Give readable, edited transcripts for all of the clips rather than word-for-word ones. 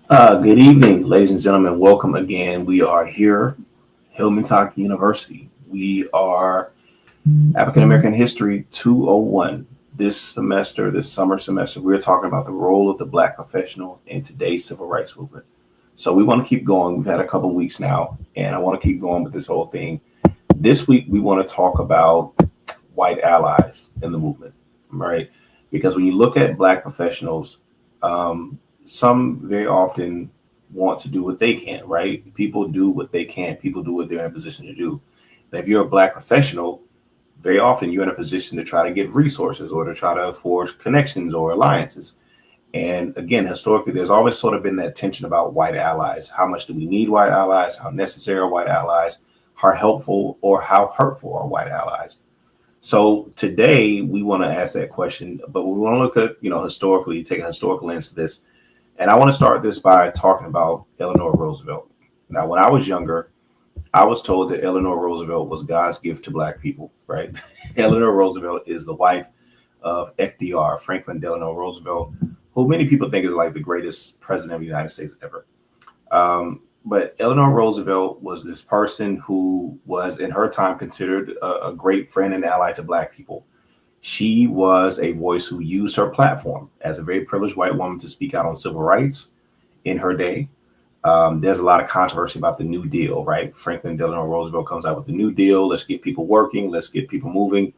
Good evening, ladies and gentlemen. Welcome again. We are here, HillmanTok University. We are African American History 201. This summer semester, we're talking about the role of the Black professional in today's civil rights movement. So we want to keep going. We've had a couple weeks now, and I want to keep going with this whole thing. This week, we want to talk about white allies in the movement, right? Because when you look at Black professionals, some very often want to do what they can, right? People do what they can. People do what they're in a position to do. And if you're a Black professional, very often you're in a position to try to get resources or to try to forge connections or alliances. And again, historically, there's always sort of been that tension about white allies. How much do we need white allies? How necessary are white allies? How helpful or how hurtful are white allies? So today we want to ask that question, but we want to look at, historically, take a historical lens to this. And I want to start this by talking about Eleanor Roosevelt. Now, when I was younger, I was told that Eleanor Roosevelt was God's gift to Black people, right? Eleanor Roosevelt is the wife of FDR, Franklin Delano Roosevelt, who many people think is like the greatest president of the United States ever. But Eleanor Roosevelt was this person who was, in her time, considered a great friend and ally to Black people. She was a voice who used her platform as a very privileged white woman to speak out on civil rights in her day. There's a lot of controversy about the New Deal, right? Franklin Delano Roosevelt comes out with the New Deal. Let's get people working. Let's get people moving.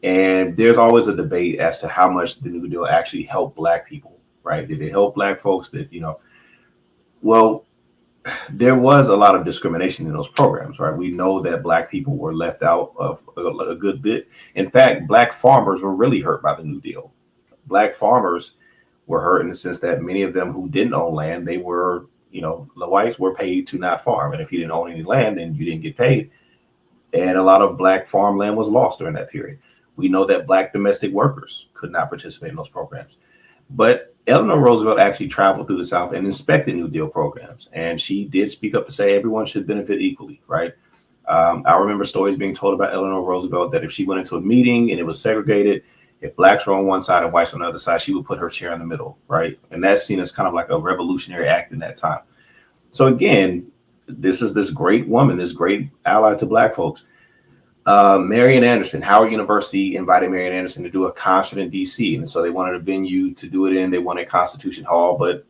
And there's always a debate as to how much the New Deal actually helped Black people, right? Did it help Black folks? Well, there was a lot of discrimination in those programs, right? We know that Black people were left out of a good bit. In fact, Black farmers were really hurt by the New Deal. Black farmers were hurt in the sense that many of them who didn't own land, they were, the whites were paid to not farm. And if you didn't own any land, then you didn't get paid. And a lot of Black farmland was lost during that period. We know that Black domestic workers could not participate in those programs. But Eleanor Roosevelt actually traveled through the South and inspected New Deal programs. And she did speak up to say everyone should benefit equally, right? I remember stories being told about Eleanor Roosevelt that if she went into a meeting and it was segregated, if Blacks were on one side and whites on the other side, she would put her chair in the middle, right? And that's seen as kind of like a revolutionary act in that time. So again, this is this great woman, this great ally to Black folks. Marian Anderson, Howard University invited Marian Anderson to do a concert in DC. And so they wanted a venue to do it in. They wanted Constitution Hall, but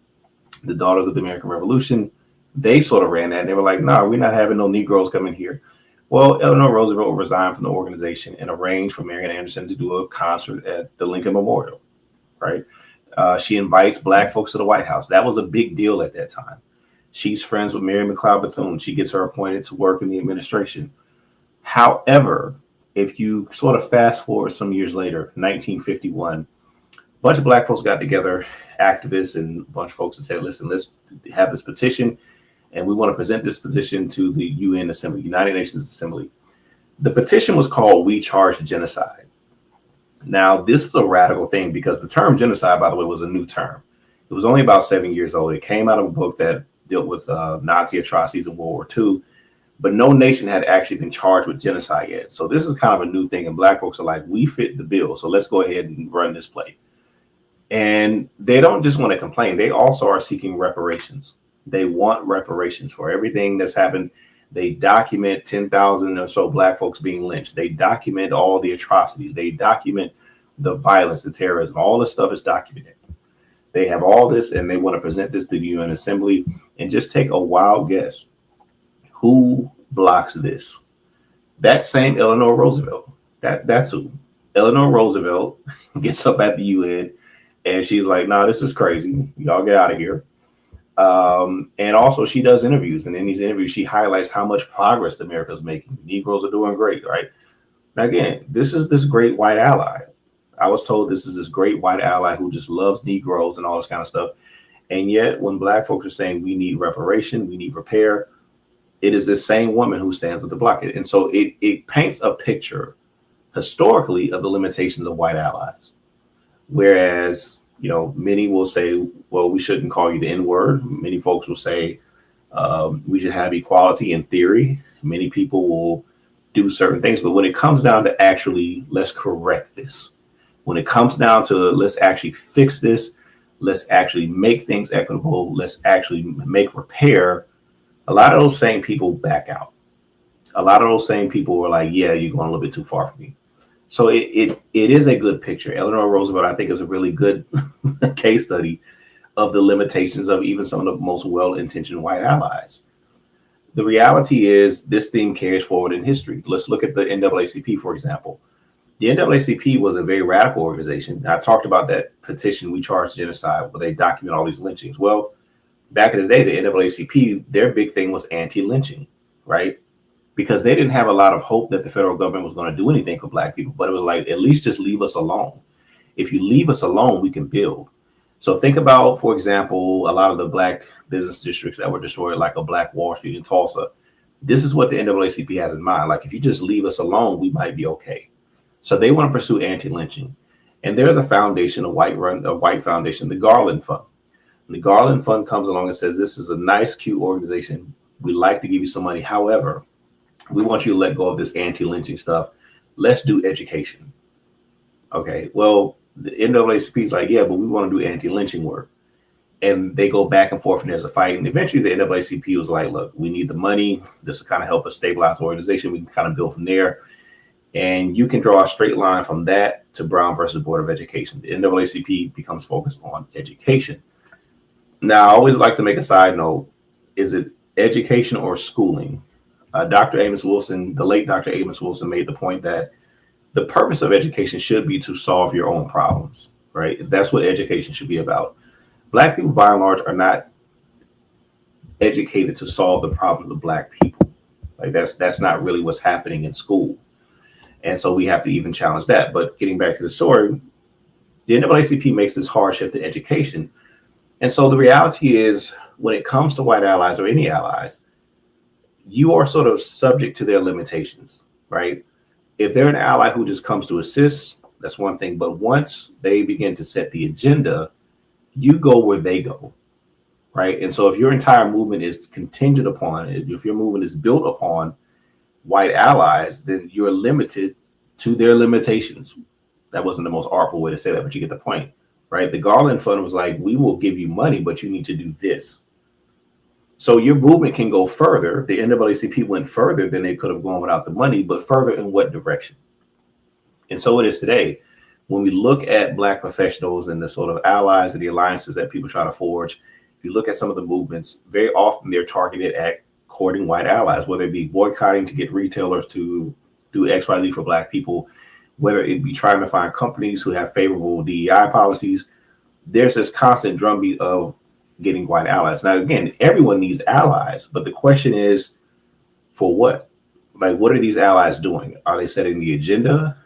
the Daughters of the American Revolution, they sort of ran that. And they were like, no, we're not having no Negroes coming here. Well, Eleanor Roosevelt resigned from the organization and arranged for Marian Anderson to do a concert at the Lincoln Memorial, right? She invites Black folks to the White House. That was a big deal at that time. She's friends with Mary McLeod Bethune. She gets her appointed to work in the administration. However, if you sort of fast forward some years later, 1951, a bunch of Black folks got together, activists and a bunch of folks and said, listen, let's have this petition. And we want to present this petition to the UN Assembly, United Nations Assembly. The petition was called We Charge Genocide. Now, this is a radical thing because the term genocide, by the way, was a new term. It was only about 7 years old. It came out of a book that dealt with Nazi atrocities in World War II. But no nation had actually been charged with genocide yet. So this is kind of a new thing. And Black folks are like, we fit the bill. So let's go ahead and run this play. And they don't just want to complain. They also are seeking reparations. They want reparations for everything that's happened. They document 10,000 or so Black folks being lynched. They document all the atrocities. They document the violence, the terrorism. All this stuff is documented. They have all this and they want to present this to the UN Assembly. And just take a wild guess. Who blocks this? That same Eleanor Roosevelt. That's who. Eleanor Roosevelt gets up at the UN and she's like, nah, this is crazy. Y'all get out of here. And also she does interviews. And in these interviews, she highlights how much progress America's making. Negroes are doing great, right? Now, again, this is this great white ally. I was told this is this great white ally who just loves Negroes and all this kind of stuff. And yet when Black folks are saying we need reparation, we need repair, it is this same woman who stands with the block. And so it paints a picture historically of the limitations of white allies. Whereas, many will say, well, we shouldn't call you the N-word. Many folks will say we should have equality in theory. Many people will do certain things. But when it comes down to actually, let's correct this. When it comes down to let's actually fix this, Let's actually make things equitable. Let's actually make repair. A lot of those same people back out. A lot of those same people were like, yeah, you're going a little bit too far for me. So it is a good picture. Eleanor Roosevelt, I think, is a really good case study of the limitations of even some of the most well-intentioned white allies. The reality is this theme carries forward in history. Let's look at the NAACP, for example. The NAACP was a very radical organization. I talked about that petition, We Charge Genocide, where they document all these lynchings. Well, back in the day, the NAACP, their big thing was anti-lynching, right? Because they didn't have a lot of hope that the federal government was going to do anything for Black people. But it was like, at least just leave us alone. If you leave us alone, we can build. So think about, for example, a lot of the Black business districts that were destroyed, like a Black Wall Street in Tulsa. This is what the NAACP has in mind. Like, if you just leave us alone, we might be okay. So they want to pursue anti-lynching. And there's a foundation, a white foundation, the Garland Fund. And the Garland Fund comes along and says, this is a nice, cute organization. We'd like to give you some money. However, we want you to let go of this anti-lynching stuff. Let's do education. Okay, well, the NAACP is like, yeah, but we want to do anti-lynching work. And they go back and forth, and there's a fight. And eventually the NAACP was like, look, we need the money. This will kind of help us stabilize the organization. We can kind of build from there. And you can draw a straight line from that to Brown versus Board of Education. The NAACP becomes focused on education. Now, I always like to make a side note. Is it education or schooling? Dr. Amos Wilson, the late Dr. Amos Wilson, made the point that the purpose of education should be to solve your own problems, right? That's what education should be about. Black people, by and large, are not educated to solve the problems of Black people. Like that's not really what's happening in school. And so we have to even challenge that. But getting back to the story, the NAACP makes this hard shift in education. And so the reality is, when it comes to white allies or any allies, you are sort of subject to their limitations, right? If they're an ally who just comes to assist, that's one thing. But once they begin to set the agenda, you go where they go, right? And so if your entire movement is contingent upon, if your movement is built upon white allies, then you're limited to their limitations. That wasn't the most artful way to say that, but you get the point, right? The Garland Fund was like, we will give you money, but you need to do this. So your movement can go further. The NAACP went further than they could have gone without the money, but further in what direction? And so it is today. When we look at Black professionals and the sort of allies and the alliances that people try to forge, if you look at some of the movements, very often they're targeted at courting white allies, whether it be boycotting to get retailers to do XYZ for Black people, whether it be trying to find companies who have favorable DEI policies. There's this constant drumbeat of getting white allies. Now, again, everyone needs allies, but the question is, for what? Like, what are these allies doing? Are they setting the agenda?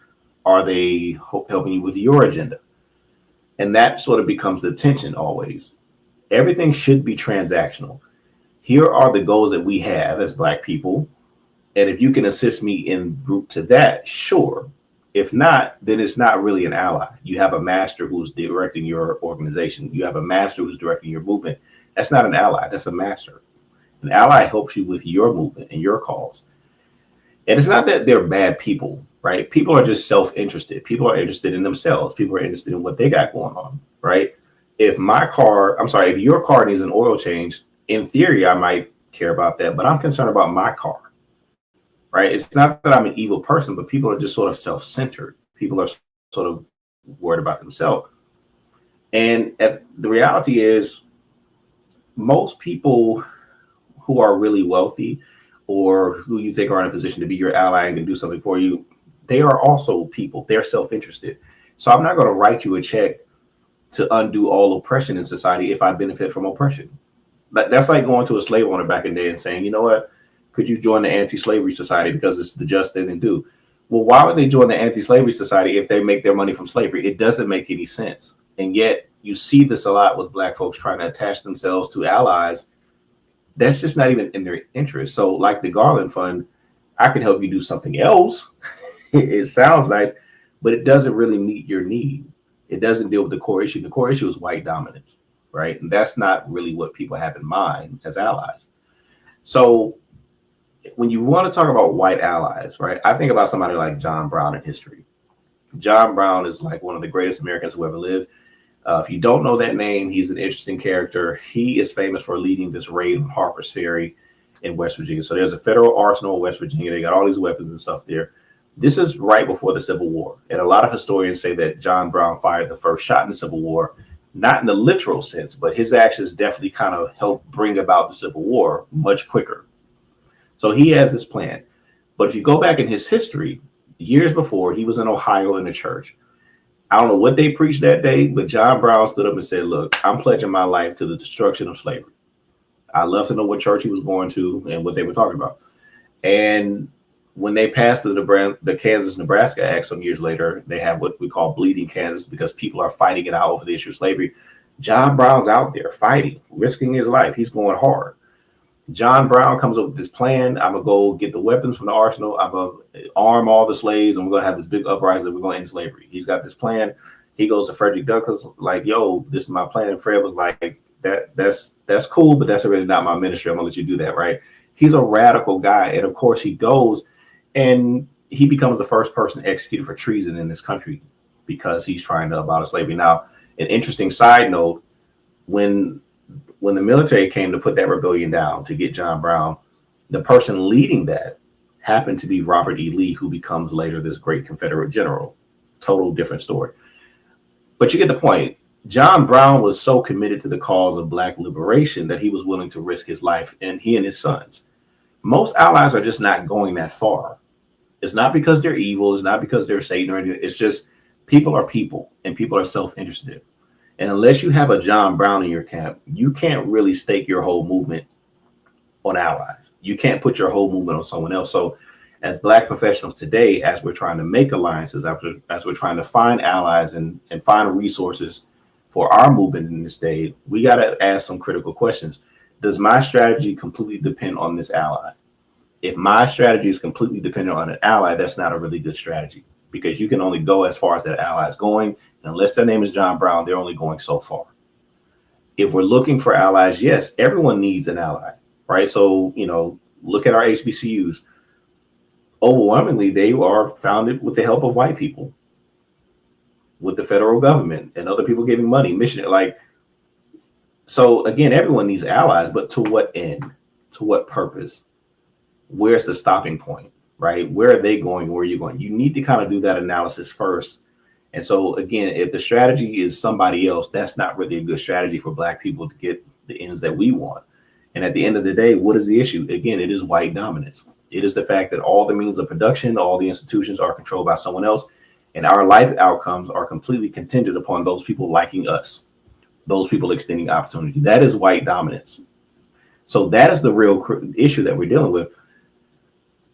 Are they helping you with your agenda? And that sort of becomes the tension always. Everything should be transactional. Here are the goals that we have as Black people. And if you can assist me in group to that, sure. If not, then it's not really an ally. You have a master who's directing your organization. You have a master who's directing your movement. That's not an ally. That's a master. An ally helps you with your movement and your cause. And it's not that they're bad people, right? People are just self-interested. People are interested in themselves. People are interested in what they got going on, right? If your car needs an oil change, in theory, I might care about that, but I'm concerned about my car, right? It's not that I'm an evil person, but people are just sort of self-centered. People are sort of worried about themselves. And the reality is, most people who are really wealthy or who you think are in a position to be your ally and can do something for you, they are also people. They're self-interested. So I'm not going to write you a check to undo all oppression in society if I benefit from oppression. That's like going to a slave owner back in the day and saying, you know what, could you join the anti-slavery society because it's the just thing to do? Well, why would they join the anti-slavery society if they make their money from slavery? It doesn't make any sense. And yet you see this a lot with Black folks trying to attach themselves to allies. That's just not even in their interest. So like the Garland Fund, I can help you do something else. It sounds nice, but it doesn't really meet your need. It doesn't deal with the core issue. The core issue is white dominance, right? And that's not really what people have in mind as allies. So when you want to talk about white allies, right, I think about somebody like John Brown in history. John Brown is like one of the greatest Americans who ever lived. If you don't know that name, he's an interesting character. He is famous for leading this raid on Harper's Ferry in West Virginia. So there's a federal arsenal in West Virginia. They got all these weapons and stuff there. This is right before the Civil War. And a lot of historians say that John Brown fired the first shot in the Civil War, not in the literal sense, but his actions definitely kind of helped bring about the Civil War much quicker. So he has this plan. But if you go back in his history, years before, he was in Ohio in a church. I don't know what they preached that day, but John Brown stood up and said, look, I'm pledging my life to the destruction of slavery. I'd love to know what church he was going to and what they were talking about. And when they passed the Kansas-Nebraska Act some years later, they have what we call bleeding Kansas because people are fighting it out over the issue of slavery. John Brown's out there fighting, risking his life. He's going hard. John Brown comes up with this plan. I'm going to go get the weapons from the arsenal. I'm going to arm all the slaves, and we're going to have this big uprising. We're going to end slavery. He's got this plan. He goes to Frederick Douglass like, yo, this is my plan. And Fred was like, that's cool, but that's really not my ministry. I'm going to let you do that, right? He's a radical guy. And, of course, he goes and he becomes the first person executed for treason in this country because he's trying to abolish slavery. Now, an interesting side note, when the military came to put that rebellion down to get John Brown, the person leading that happened to be Robert E. Lee, who becomes later this great Confederate general. Total different story. But you get the point. John Brown was so committed to the cause of Black liberation that he was willing to risk his life, and he and his sons. Most allies are just not going that far. It's not because they're evil. It's not because they're Satan or anything. It's just people are people, and people are self-interested. And unless you have a John Brown in your camp, you can't really stake your whole movement on allies. You can't put your whole movement on someone else. So as Black professionals today, as we're trying to make alliances, as we're trying to find allies and find resources for our movement in this day, we got to ask some critical questions. Does my strategy completely depend on this ally? If my strategy is completely dependent on an ally, that's not a really good strategy, because you can only go as far as that ally is going. And unless their name is John Brown, they're only going so far. If we're looking for allies, yes, everyone needs an ally, right? So, look at our HBCUs. Overwhelmingly, they are founded with the help of white people, with the federal government and other people giving money, mission. So again, everyone needs allies, but to what end? To what purpose? Where's the stopping point, right? Where are they going? Where are you going? You need to kind of do that analysis first. And so again, if the strategy is somebody else, that's not really a good strategy for Black people to get the ends that we want. And at the end of the day, what is the issue? Again, it is white dominance. It is the fact that all the means of production, all the institutions are controlled by someone else. And our life outcomes are completely contingent upon those people liking us, those people extending opportunity. That is white dominance. So that is the real issue that we're dealing with.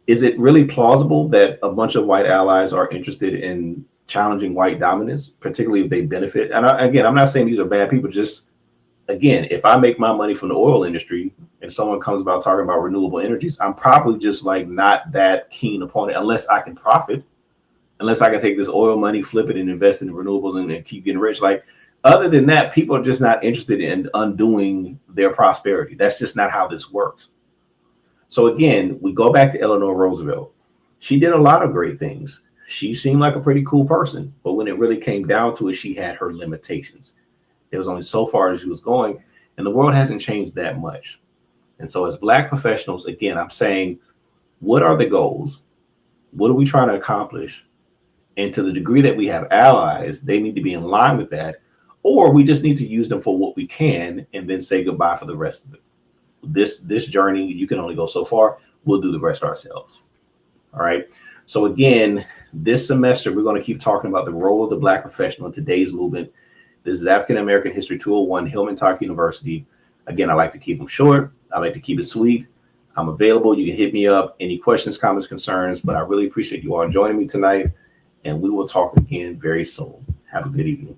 Is it really plausible that a bunch of white allies are interested in challenging white dominance, particularly if they benefit? And again, I'm not saying these are bad people. Just, again, if I make my money from the oil industry and someone comes about talking about renewable energies, I'm probably just like not that keen upon it unless I can profit, unless I can take this oil money, flip it and invest in renewables and keep getting rich. Like, other than that, people are just not interested in undoing their prosperity. That's just not how this works. So again, we go back to Eleanor Roosevelt. She did a lot of great things. She seemed like a pretty cool person, but when it really came down to it, she had her limitations. It was only so far as she was going, and the world hasn't changed that much. And so as Black professionals, again, I'm saying, what are the goals? What are we trying to accomplish? And to the degree that we have allies, they need to be in line with that, or we just need to use them for what we can and then say goodbye for the rest of it. This journey, you can only go so far. We'll do the rest ourselves. All right. So again, this semester, we're going to keep talking about the role of the Black professional in today's movement. This is African American History 201, HillmanTok University. Again, I like to keep them short. I like to keep it sweet. I'm available. You can hit me up. Any questions, comments, concerns, but I really appreciate you all joining me tonight, and we will talk again very soon. Have a good evening.